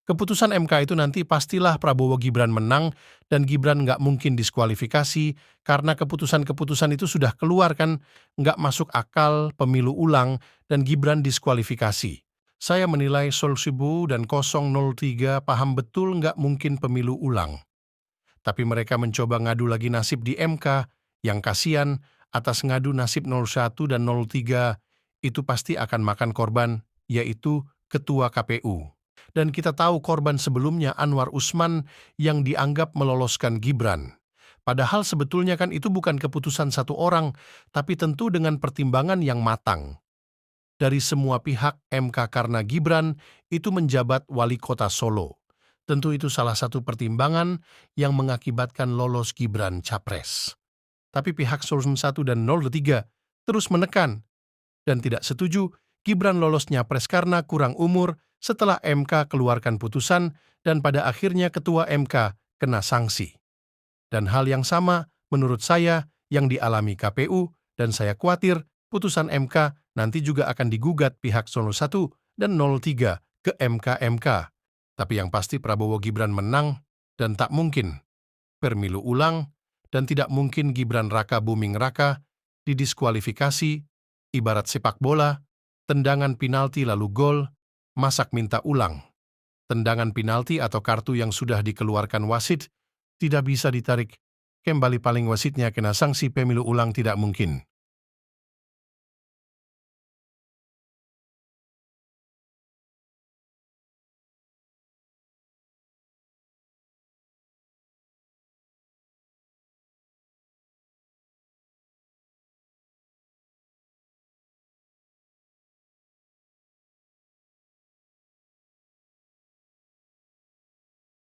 Keputusan MK itu nanti pastilah Prabowo Gibran menang dan Gibran nggak mungkin diskualifikasi karena keputusan-keputusan itu sudah keluar kan, nggak masuk akal pemilu ulang dan Gibran diskualifikasi. Saya menilai Solsibu dan 003 paham betul nggak mungkin pemilu ulang. Tapi mereka mencoba ngadu lagi nasib di MK, yang kasihan atas ngadu nasib 01 dan 03 itu pasti akan makan korban, yaitu Ketua KPU. Dan kita tahu korban sebelumnya Anwar Usman yang dianggap meloloskan Gibran. Padahal sebetulnya kan itu bukan keputusan satu orang, tapi tentu dengan pertimbangan yang matang. Dari semua pihak MK karena Gibran itu menjabat wali kota Solo. Tentu itu salah satu pertimbangan yang mengakibatkan lolos Gibran Capres. Tapi pihak 01 dan 03 terus menekan dan tidak setuju Gibran lolos Nyapres karena kurang umur setelah MK keluarkan putusan dan pada akhirnya Ketua MK kena sanksi. Dan hal yang sama menurut saya yang dialami KPU dan saya khawatir putusan MK nanti juga akan digugat pihak 01 dan 03 ke MK. Tapi yang pasti Prabowo Gibran menang dan tak mungkin pemilu ulang dan tidak mungkin Gibran Raka Buming Raka didiskualifikasi ibarat sepak bola, tendangan penalti lalu gol, masak minta ulang. Tendangan penalti atau kartu yang sudah dikeluarkan wasit tidak bisa ditarik kembali paling wasitnya kena sanksi pemilu ulang tidak mungkin.